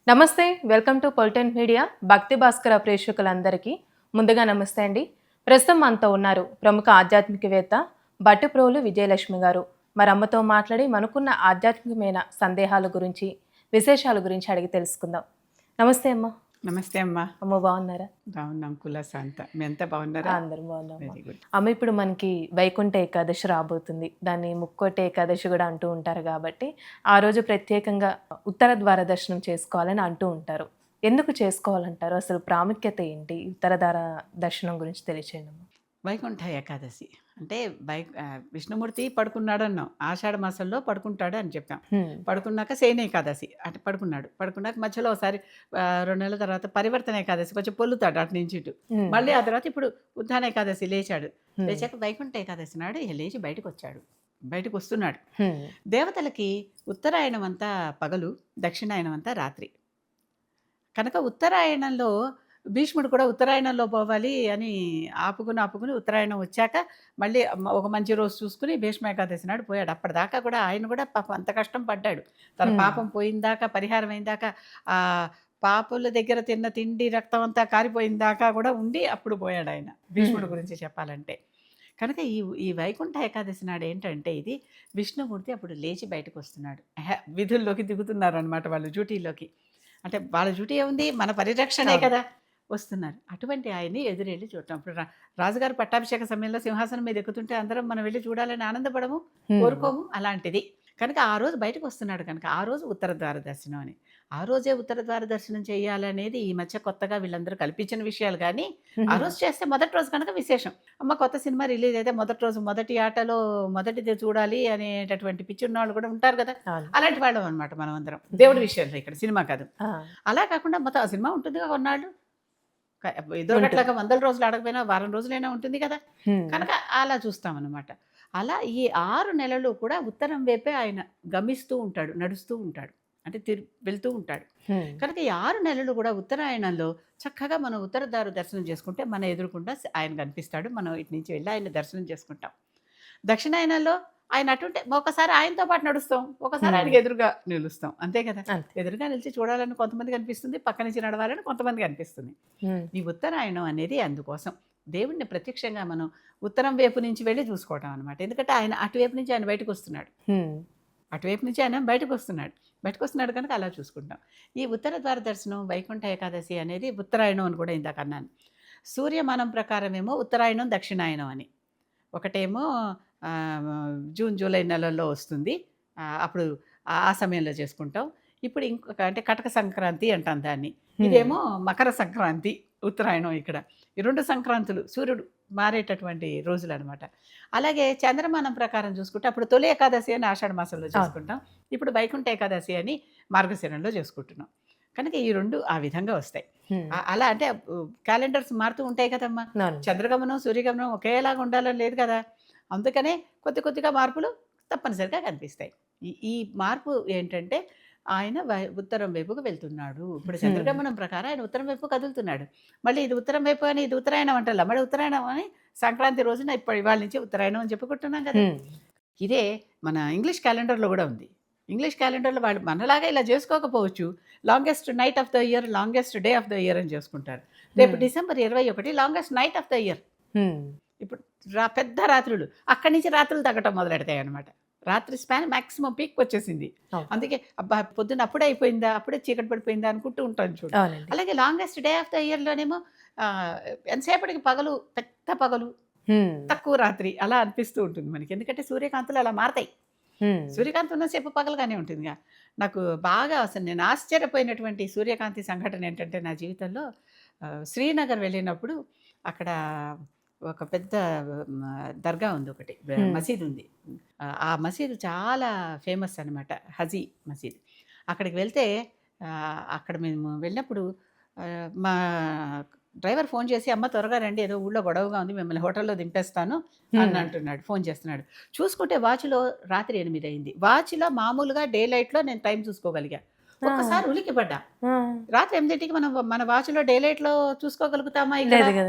నమస్తే. Welcome to Politent Media. Bhakti Bhaskara ప్రేక్షకులందరికీ ముందుగా నమస్తే అండి. ప్రస్తుతం మనతో ఉన్నారు ప్రముఖ ఆధ్యాత్మికవేత్త భట్టుప్రోలు విజయలక్ష్మి గారు. మరి అమ్మతో మాట్లాడి మనకున్న ఆధ్యాత్మికమైన సందేహాల గురించి, విశేషాల గురించి అడిగి తెలుసుకుందాం. నమస్తే అమ్మ. నమస్తే అమ్మా. అమ్మ బాగున్నారా? బాగున్నాం కులాస అంతా. మీ అంతా బాగున్నారా? అందరం బాగున్నాం. Very good. అమ్మ, ఇప్పుడు మనకి వైకుంఠ ఏకాదశి రాబోతుంది. దాన్ని ముక్కోటి ఏకాదశి కూడా అంటూ ఉంటారు కాబట్టి ఆ రోజు ప్రత్యేకంగా ఉత్తర ద్వార దర్శనం చేసుకోవాలని అంటూ ఉంటారు. ఎందుకు చేసుకోవాలంటారు? అసలు ప్రాముఖ్యత ఏంటి? ఉత్తర ద్వార దర్శనం గురించి తెలియచేయండి అమ్మ. వైకుంఠ ఏకాదశి అంటే విష్ణుమూర్తి పడుకున్నాడు అన్నాం. ఆషాఢ మాసంలో పడుకుంటాడు అని చెప్పాం. పడుకున్నాక శయన ఏకాదశి అంటే పడుకున్నాక మధ్యలో ఒకసారి 2 నెలల తర్వాత పరివర్తన ఏకాదశి కొంచెం పొల్లుతాడు అటు నుంచి ఇటు. మళ్ళీ ఆ తర్వాత ఇప్పుడు ఉత్థాన ఏకాదశి లేచాడు. లేచాక వైకుంఠ ఏకాదశి నాడు లేచి బయటకు వస్తున్నాడు. దేవతలకి ఉత్తరాయణం అంతా పగలు, దక్షిణాయనం అంతా రాత్రి. కనుక ఉత్తరాయణంలో భీష్ముడు కూడా ఉత్తరాయణంలో పోవాలి అని ఆపుకుని ఉత్తరాయణం వచ్చాక మళ్ళీ ఒక మంచి రోజు చూసుకుని భీష్మ ఏకాదశి నాడు పోయాడు. అప్పటిదాకా కూడా ఆయన కూడా పాపం అంత కష్టం పడ్డాడు. తన పాపం పోయిందాకా, పరిహారం అయిందాకా, ఆ పాపుల దగ్గర తిన్న తిండి రక్తం అంతా కారిపోయిన దాకా కూడా ఉండి అప్పుడు పోయాడు ఆయన, భీష్ముడి గురించి చెప్పాలంటే. కనుక ఈ వైకుంఠ ఏకాదశి నాడు ఏంటంటే ఇది విష్ణుమూర్తి అప్పుడు లేచి బయటకు వస్తున్నాడు. విధుల్లోకి దిగుతున్నారు అనమాట వాళ్ళు, డ్యూటీలోకి. అంటే వాళ్ళ డ్యూటీ ఏముంది, మన పరిరక్షణే కదా. వస్తున్నారు. అటువంటి ఆయన్ని ఎదురెళ్ళి చూడటం. ఇప్పుడు రాజుగారు పట్టాభిషేక సమయంలో సింహాసనం మీద ఎక్కుతుంటే అందరం మనం వెళ్ళి చూడాలని ఆనందపడము, కోరుకోము. అలాంటిది. కనుక ఆ రోజు బయటకు వస్తున్నాడు కనుక ఆ రోజు ఉత్తర ద్వార దర్శనం అని. ఆ రోజే ఉత్తర ద్వార దర్శనం చేయాలనేది ఈ మధ్య కొత్తగా వీళ్ళందరూ కల్పించిన విషయాలు. కానీ ఆ రోజు చేస్తే మొదటి రోజు కనుక విశేషం. అమ్మ, కొత్త సినిమా రిలీజ్ అయితే మొదటి రోజు మొదటి ఆటలో మొదటిదే చూడాలి అనేటటువంటి పిచ్చి ఉన్న వాళ్ళు కూడా ఉంటారు కదా. అలాంటి వాళ్ళం అనమాట మనం అందరం, దేవుడి విషయంలో. ఇక్కడ సినిమా కాదు. అలా కాకుండా మొత్తం ఆ సినిమా ఉంటుంది కొన్నాళ్ళు, ఎదురుగట్లాగా 100 రోజులు ఆడకపోయినా వారం రోజులైనా ఉంటుంది కదా. కనుక అలా చూస్తామన్నమాట. అలా ఈ 6 నెలలు కూడా ఉత్తరం వైపే ఆయన గమిస్తూ ఉంటాడు, నడుస్తూ ఉంటాడు, అంటే వెళ్తూ ఉంటాడు. కనుక ఈ 6 నెలలు కూడా ఉత్తరాయణంలో చక్కగా మనం ఉత్తర ద్వార దర్శనం చేసుకుంటే మన ఎదురుకుండా ఆయన కనిపిస్తాడు. మనం ఇటు నుంచి వెళ్ళి ఆయన దర్శనం చేసుకుంటాం. దక్షిణాయనంలో ఆయన అటుంటే ఒకసారి ఆయనతో పాటు నడుస్తాం, ఒకసారి ఆయనకి ఎదురుగా నిలుస్తాం. అంతే కదా. ఎదురుగా నిలిచి చూడాలని కొంతమంది కనిపిస్తుంది, పక్క నుంచి నడవాలని కొంతమంది కనిపిస్తుంది. ఈ ఉత్తరాయణం అనేది అందుకోసం దేవుడిని ప్రత్యక్షంగా మనం ఉత్తరం వైపు నుంచి వెళ్ళి చూసుకోవటం అనమాట. ఎందుకంటే ఆయన అటువైపు నుంచి ఆయన బయటకు వస్తున్నాడు, బయటకు వస్తున్నాడు కనుక అలా చూసుకుంటాం. ఈ ఉత్తర ద్వార దర్శనం వైకుంఠ ఏకాదశి అనేది ఉత్తరాయణం అని కూడా ఇందాక అన్నాను. సూర్యమానం ప్రకారం ఏమో ఉత్తరాయణం, దక్షిణాయనం అని. ఒకటేమో జూన్ జూలై నెలల్లో వస్తుంది, అప్పుడు ఆ సమయంలో చేసుకుంటాం. ఇప్పుడు ఇంకొక అంటే కటక సంక్రాంతి అంటాం దాన్ని. ఇదేమో మకర సంక్రాంతి, ఉత్తరాయణం. ఇక్కడ ఈ 2 సంక్రాంతులు సూర్యుడు మారేటటువంటి రోజులు అనమాట. అలాగే చంద్రమానం ప్రకారం చూసుకుంటే అప్పుడు తొలి ఏకాదశి అని ఆషాఢ మాసంలో చేసుకుంటాం, ఇప్పుడు వైకుంఠ ఏకాదశి అని మార్గశిరంలో చేసుకుంటున్నాం. కనుక ఈ 2 ఆ విధంగా వస్తాయి. అలా అంటే క్యాలెండర్స్ మారుతూ ఉంటాయి కదమ్మా. చంద్రగమనం సూర్యగమనం ఒకేలాగా ఉండాలని లేదు కదా. అందుకనే కొద్దిగా మార్పులు తప్పనిసరిగా కనిపిస్తాయి. ఈ మార్పు ఏంటంటే ఆయన ఉత్తరం వైపుకు వెళ్తున్నాడు. ఇప్పుడు చంద్రగమనం ప్రకారం ఆయన ఉత్తరం వైపు కదులుతున్నాడు. మళ్ళీ ఇది ఉత్తరం వైపు అని ఇది ఉత్తరాయణం అంటారు. మళ్ళీ ఉత్తరాయణం అని సంక్రాంతి రోజున ఇప్పుడు ఇవాళ నుంచి ఉత్తరాయణం అని చెప్పుకుంటున్నాం కదా. ఇదే మన ఇంగ్లీష్ క్యాలెండర్లో కూడా ఉంది. ఇంగ్లీష్ క్యాలెండర్లో వాళ్ళు మనలాగా ఇలా చేసుకోకపోవచ్చు. Longest night of the year, longest day of the year అని చేసుకుంటారు. రేపు December 21 longest night of the year. ఇప్పుడు పెద్ద రాత్రులు, అక్కడి నుంచి రాత్రులు తగ్గటం మొదలెడతాయి అనమాట. రాత్రి స్పాన్ మ్యాక్సిమం పీక్ వచ్చేసింది. అందుకే అబ్బా పొద్దున్న అప్పుడే అయిపోయిందా, అప్పుడే చీకటి పడిపోయిందా అనుకుంటూ ఉంటాను చూడు. అలాగే లాంగెస్ట్ డే ఆఫ్ ద ఇయర్లోనేమో ఎంతసేపటికి పగలు, పెద్ద పగలు, తక్కువ రాత్రి అలా అనిపిస్తూ ఉంటుంది మనకి. ఎందుకంటే సూర్యకాంతులు అలా మారతాయి. సూర్యకాంతి ఉన్నసేపు పగలుగానే ఉంటుందిగా. నాకు బాగా అసలు నేను ఆశ్చర్యపోయినటువంటి సూర్యకాంతి సంఘటన ఏంటంటే నా జీవితంలో శ్రీనగర్ వెళ్ళినప్పుడు అక్కడ ఒక పెద్ద దర్గా ఉంది, ఒకటి మసీద్ ఉంది. ఆ మసీదు చాలా ఫేమస్ అనమాట, హజీ మసీద్. అక్కడికి వెళ్తే అక్కడ మేము వెళ్ళినప్పుడు మా డ్రైవర్ ఫోన్ చేసి, అమ్మ త్వరగా రండి, ఏదో ఊళ్ళో గొడవగా ఉంది, మిమ్మల్ని హోటల్లో దింపేస్తాను అని అంటున్నాడు, ఫోన్ చేస్తున్నాడు. చూసుకుంటే వాచ్లో రాత్రి 8 అయింది. వాచ్లో మామూలుగా డే లైట్లో నేను టైం చూసుకోగలిగా. ఒక్కసారి ఉలికి పడ్డా. రాత్రి 8కి మనం మన వాచ్లో డే లైట్లో చూసుకోగలుగుతామా? ఇక్కడ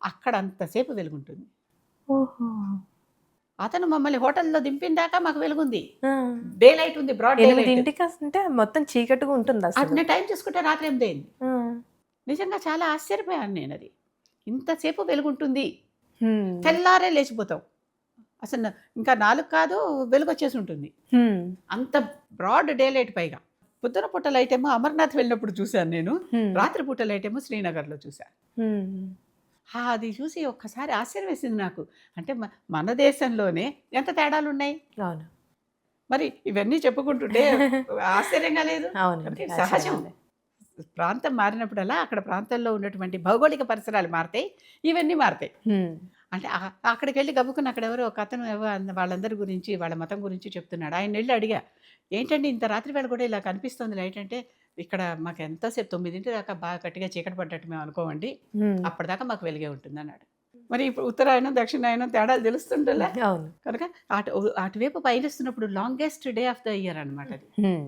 అక్కడ అంతసేపు వెలుగుంటుంది. అతను మమ్మల్ని హోటల్లో దింపిన దాకా మాకు వెలుగుంది, ఆ! డే లైట్ ఉంది, బ్రాడ్ డే లైట్. 8కి అంటే మొత్తం చీకటిగా ఉంటుంది అసలు. అట్నే టైం చూసుకుంటే రాత్రి 8 అయింది. ఆ! నిజంగా చాలా ఆశ్చర్యపోయాను నేను. అది ఇంతసేపు వెలుగుంటుంది, హ్మ్. తెల్లారే లేచిపోతాం. అసలు ఇంకా 4 కాదు, వెలుగొచ్చేసి ఉంటుంది. హ్మ్. అంత బ్రాడ్ డే లైట్. పైగా పొద్దున పూట లైట్ ఏమో అమర్నాథ్ వెళ్ళినప్పుడు చూశాను నేను, హ్మ్. రాత్రి పూట లైట్ ఏమో శ్రీనగర్లో చూశాను. హ్మ్. అది చూసి ఒక్కసారి ఆశ్చర్యం వేసింది నాకు. అంటే మన దేశంలోనే ఎంత తేడాలున్నాయి. అవును. మరి ఇవన్నీ చెప్పుకుంటుంటే ఆశ్చర్యంగా లేదు? అవునండి. అంటే సహజం. ప్రాంతం మారినప్పుడల్లా అక్కడ ప్రాంతంలో ఉన్నటువంటి భౌగోళిక పరిసరాలు మారతాయి, ఇవన్నీ మారతాయి. హ్మ్. అంటే అక్కడికెళ్ళి గబుక్కున అక్కడ ఎవరో ఒక అతను వాళ్ళందరి గురించి, వాళ్ళ మతం గురించి చెప్తున్నాడు. ఆయన్నెళ్ళి అడిగా, "ఏంటండి ఇంత రాత్రి వేళ కూడా ఇలా కనిపిస్తుంది లైట్" అంటే, "ఇక్కడ మాకు ఎంతసేపు 9 దాకా బాగా గట్టిగా చీకటి పడ్డట్టు మేము అనుకోమండి. హ్మ్. అప్పటిదాకా మాకు వెలుగే ఉంటుందన్నాడు." మరి ఇప్పుడు ఉత్తరాయణం, దక్షిణాయనం తేడాలు తెలుస్తుండలే. అవును. కనుక అటువైపు పయనిస్తున్నప్పుడు longest day of the year అనమాట అది. హ్మ్.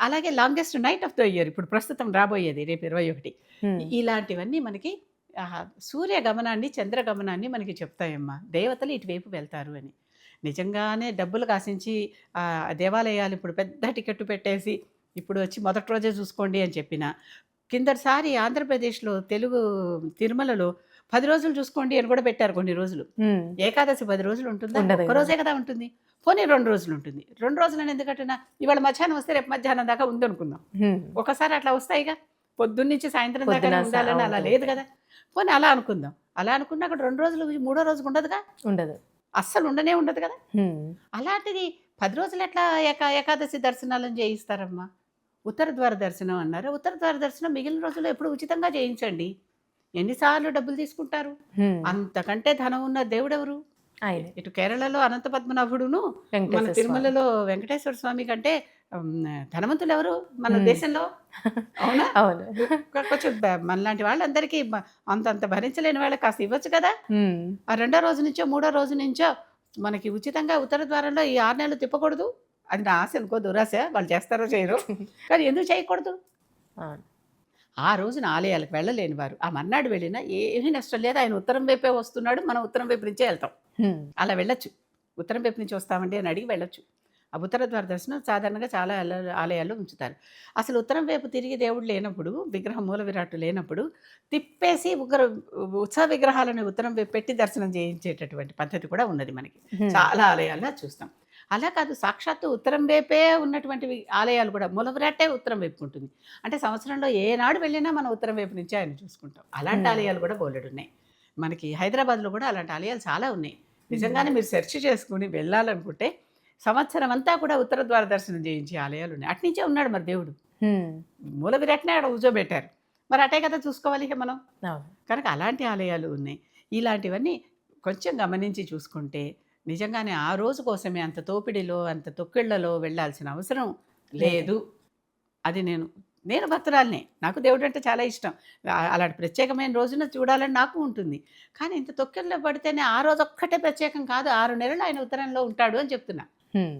అలాగే longest night of the year ఇప్పుడు ప్రస్తుతం రాబోయేది రేపు 21. హ్మ్. ఇలాంటివన్నీ మనకి సూర్య గమనాన్ని, చంద్ర గమనాన్ని మనకి చెప్తాయమ్మా. దేవతలు ఇటువైపు వెళ్తారు అని. నిజంగానే డబ్బులు కాసించి దేవాలయాలు ఇప్పుడు పెద్ద టికెట్టు పెట్టేసి ఇప్పుడు వచ్చి మొదటి రోజే చూసుకోండి అని చెప్పినా, కిందటిసారి ఆంధ్రప్రదేశ్‌లో తెలుగు తిరుమలలో 10 రోజులు చూసుకోండి అని కూడా పెట్టారు కొన్ని రోజులు. హ్మ్. ఏకాదశి 10 రోజులు ఉంటుందా? ఉండదు ఒక్క గదా! రోజే కదా ఉంటుంది. పోనీ 2 రోజులు ఉంటుంది. 2 రోజులని ఎందుకంటున్నా? ఇవాళ మధ్యాహ్నం వస్తే రేపు మధ్యాహ్నం దాకా ఉందనుకుందాం. హ్మ్. ఒకసారి అట్లా వస్తాయిగా. పొద్దున్నుంచి సాయంత్రం పొద్దున దాకానే ఉండాలని అలా లేదు ఉండదు. కదా! పోనీ అలా అనుకుందాం. అలా అనుకున్నా అక్కడ 2 రోజులు, మూడో రోజుకి ఉండదుగా. ఉండదు. అస్సలు ఉండనే ఉండదు కదా! హ్మ్. అలాంటిది 10 రోజులు ఎట్లా ఏకాదశి దర్శనాలను చేయిస్తారమ్మా? ఉత్తర ద్వార దర్శనం అన్నారు. ఉత్తర ద్వార దర్శనం మిగిలిన రోజుల్లో ఎప్పుడు ఉచితంగా చేయించండి. ఎన్ని సార్లు డబ్బులు తీసుకుంటారు? హ్మ్. అంతకంటే ధనం ఉన్న దేవుడెవరు? ఆయనే. ఇటు కేరళలో అనంత పద్మనాభుడును, మన వెంకటేశ్వర స్వామి. తిరుమలలో వెంకటేశ్వర స్వామి కంటే ధనవంతులెవరు మన హ్మ్. దేశంలో? అవునా? అవును. కొంచెం మనలాంటి వాళ్ళందరికీ అంతంత భరించలేని వాళ్ళకి కాస్త ఇవ్వచ్చు కదా! హ్మ్. ఆ రెండో రోజు నుంచో, మూడో రోజు నుంచో మనకి ఉచితంగా ఉత్తర ద్వారంలో ఈ 6 నెలలు తిప్పకూడదు. అది నా ఆశ అనుకో, దురాశ. వాళ్ళు చేస్తారో చేయరో. కానీ ఎందుకు చేయకూడదు? అవును. ఆ రోజున ఆలయాలకు వెళ్ళలేని వారు ఆ మర్నాడు వెళ్ళినా ఏమీ నష్టం లేదు. ఆయన ఉత్తరం వైపే వస్తున్నాడు. మనం ఉత్తరం వైపు నుంచే వెళ్తాం. హ్మ్. అలా వెళ్ళొచ్చు. ఉత్తరం వైపు నుంచి వస్తామండి అని అడిగి వెళ్ళొచ్చు. ఆ ఉత్తర ద్వార దర్శనం సాధారణంగా చాలా ఆలయాల్లో ఉంచుతారు. అసలు ఉత్తరం వైపు తిరిగి దేవుడు లేనప్పుడు, విగ్రహం మూల విరాట్టు లేనప్పుడు తిప్పేసి ఉత్సవ విగ్రహాలను ఉత్తరం వైపు పెట్టి దర్శనం చేయించేటటువంటి పద్ధతి కూడా ఉన్నది మనకి. హ్మ్. చాలా ఆలయాల్లో చూస్తాం. అలా కాదు, సాక్షాత్తు ఉత్తరం వైపే ఉన్నటువంటివి ఆలయాలు కూడా మూల విరాట్టే ఉత్తరం వైపు ఉంటుంది. అంటే సంవత్సరంలో ఏనాడు వెళ్ళినా మనం ఉత్తరం వైపు నుంచే ఆయన చూసుకుంటాం. అలాంటి హ్మ్. ఆలయాలు కూడా బోలెడున్నాయి. మనకి హైదరాబాద్‌లో కూడా అలాంటి ఆలయాలు చాలా ఉన్నాయి. హ్మ్. నిజంగానే మీరు సెర్చ్ చేసుకొని వెళ్ళాలనుకుంటే సంవత్సరం అంతా కూడా ఉత్తర ద్వార దర్శనం చేయించే ఆలయాలున్నాయి. అటునుంచే ఉన్నాడు మరి దేవుడు. హ్మ్. మూల విరాట్‌నే ఆడ కూర్చోబెట్టారు. మరి అటే కదా చూసుకోవాలి ఇక మనం. అవును. కనుక అలాంటి ఆలయాలు ఉన్నాయి. ఇలాంటివన్నీ కొంచెం గమనించి చూసుకుంటే నిజంగానే ఆ రోజు కోసమే అంత తోపిడిలో, అంత తొక్కిళ్లలో వెళ్ళాల్సిన అవసరం లేదు. అది నేను భక్తురాలినే. నాకు దేవుడంటే చాలా ఇష్టం. అలాంటి ప్రత్యేకమైన రోజున చూడాలని నాకు ఉంటుంది. కానీ ఇంత తొక్కెల్లో పడితేనే ఆ రోజొక్కటే ప్రత్యేకం కాదు. 6 నెలలు ఆయన ఉత్తరంలో ఉంటాడు అని చెప్తున్నా. హ్మ్.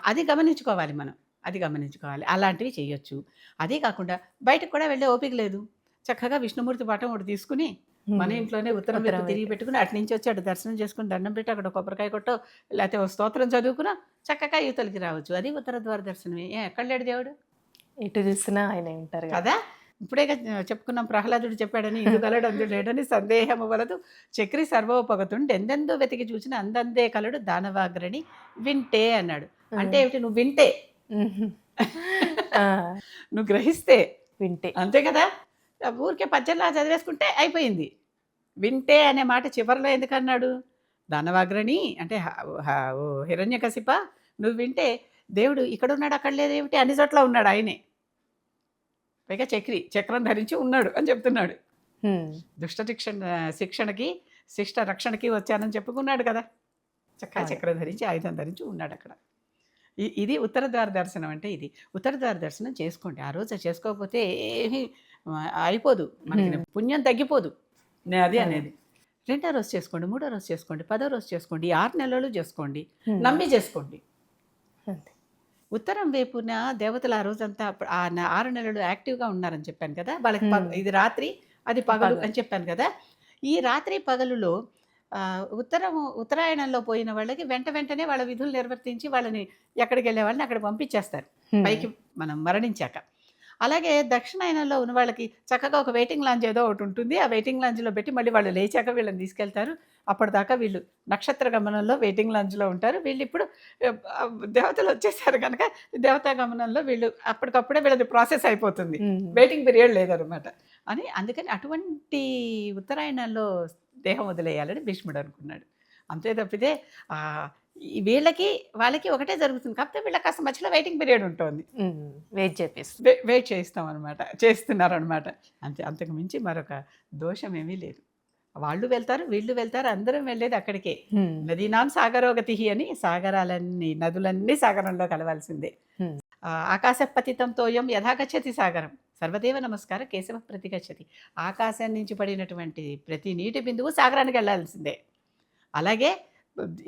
అది గమనించుకోవాలి మనం. అది గమనించుకోవాలి. అలాంటివి చేయొచ్చు. అదే కాకుండా బయటకు కూడా వెళ్ళే ఓపిక లేదు. చక్కగా విష్ణుమూర్తి పటం ఒకటి తీసుకొని మన హ్మ్. ఇంట్లోనే ఉత్తరం వైపు ఉత్తరం తిరిగి వైపే. పెట్టుకొని అటు నుంచి వచ్చి అటు దర్శనం చేసుకొని దండం పెట్టి అక్కడ కొబ్బరికాయ కొట్టో లేకపోతే ఓ స్తోత్రం చదువుకునో చక్కగా ఇవతలికి రావచ్చు. అది ఉత్తర ద్వార దర్శనమే. ఎక్కడ లేడు దేవుడు? ఎటు చూసినా ఆయనే ఉంటారు గదా! కదా! ఇప్పుడేగా చెప్పుకున్నాం, ప్రహ్లాదుడు చెప్పాడని, ఇందు కలడు అందు లేడని సందేహము వలదు చక్రి సర్వోపగతుండు ఎందెందో వెతికి చూసిన అందందే కలడు దానవాగ్రని వింటే అన్నాడు. అంటే హ్మ్. ఏమిటి? నువ్వు వింటే. హుహు. ఆ! నువ్వు గ్రహిస్తే. వింటే. అంతే కదా! ఊరికే పద్యంలా చదివేసుకుంటే అయిపోయింది. వింటే అనే మాట చివరిలో ఎందుకన్నాడు? దానవాగ్రని అంటే ఓ హిరణ్యకశిప, నువ్వు వింటే దేవుడు ఇక్కడున్నాడు, అక్కడ లేదేమిటి? అన్ని చోట్ల ఉన్నాడు ఆయనే. పైగా చక్రం ధరించి ఉన్నాడు అని చెప్తున్నాడు. హ్మ్. శిక్షణకి, శిష్ట రక్షణకి వచ్చానని చెప్పుకున్నాడు కదా! చక్కగా అవును. చక్రం ధరించి, ఆయుధం ధరించి ఉన్నాడక్కడ. ఇది ఉత్తర ద్వార దర్శనం అంటే ఇది. ఉత్తర ద్వార దర్శనం చేసుకోండి. ఆ రోజు చేసుకోకపోతే ఏమీ అయిపోదు. మనకి హ్మ్. పుణ్యం తగ్గిపోదు. అది అవును. అనేది. రెండో రోజు చేసుకోండి, మూడో రోజు చేసుకోండి, పదో రోజు చేసుకోండి, 6 నెలలు చేసుకోండి. హ్మ్. నమ్మి చేసుకోండి. అంతే. ఉత్తరం వైపున దేవతలు ఆ రోజంతా 6 నెలలు యాక్టివ్‌గా ఉన్నారని చెప్పాను కదా! వాళ్ళకి హ్మ్. ఇది రాత్రి, అది పగలు పగలు. అని చెప్పాను కదా! ఈ రాత్రి పగలులో ఉత్తరాయణంలో పోయిన వాళ్ళకి వెంటనే వాళ్ళ విధులు నిర్వర్తించి వాళ్ళని ఎక్కడికి వెళ్ళే వాళ్ళని అక్కడ పంపించేస్తారు పైకి మనం మరణించాక. అలాగే దక్షిణాయనంలో ఉన్న వాళ్ళకి చక్కగా ఒక వెయిటింగ్ లాంజ్ ఏదో ఒకటి ఉంటుంది. ఆ వెయిటింగ్ లాంజ్లో పెట్టి మళ్ళీ వాళ్ళు లేచాక వీళ్ళని తీసుకెళ్తారు. అప్పటిదాకా వీళ్ళు నక్షత్ర గమనంలో వెయిటింగ్ లాంజ్లో ఉంటారు. వీళ్ళు ఇప్పుడు దేవతలు వచ్చేసారు కనుక దేవతా గమనంలో వీళ్ళు అప్పటికప్పుడే వీళ్ళది ప్రాసెస్ అయిపోతుంది. వెయిటింగ్ పీరియడ్ లేదనమాట అని. అందుకని అటువంటి ఉత్తరాయణంలో దేహం వదిలేయాలని భీష్ముడు అనుకున్నాడు. అంతే తప్పితే వీళ్ళకి వాళ్ళకి ఒకటే జరుగుతుంది. కాకపోతే వీళ్ళకి కాస్త మధ్యలో వెయిటింగ్ పీరియడ్ ఉంటుంది. వెయిట్ చేయిస్తాం అనమాట, చేస్తున్నారనమాట. అంతకు మించి మరొక దోషం ఏమీ లేదు. వాళ్ళు వెళ్తారు, వీళ్ళు వెళ్తారు, అందరం వెళ్ళేది అక్కడికే. నదీనాం సాగరోగతి అని, సాగరాలన్నీ నదులన్నీ సాగరంలో కలవాల్సిందే. ఆకాశ పతితం తోయం యథాగచ్చతి సాగరం, సర్వదేవ నమస్కార కేశవ ప్రతిగచ్చతి. ఆకాశం నుంచి పడినటువంటి ప్రతి నీటి బిందువు సాగరానికి వెళ్ళాల్సిందే. అలాగే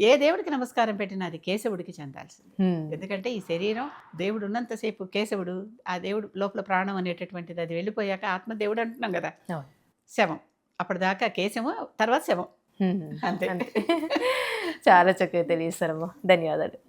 ఏ దేవుడికి నమస్కారం పెట్టినా అది కేశవుడికి చెందాల్సింది. ఎందుకంటే ఈ శరీరం దేవుడు ఉన్నంతసేపు కేశవుడు, ఆ దేవుడు లోపల ప్రాణం అనేటటువంటిది అది వెళ్ళిపోయాక ఆత్మ దేవుడు అంటున్నాం కదా, శవం. అప్పటిదాకా కేశవం, తర్వాత శవం. అంతే. చాలా చక్కగా తెలియజేస్తారమ్మా, ధన్యవాదాలు.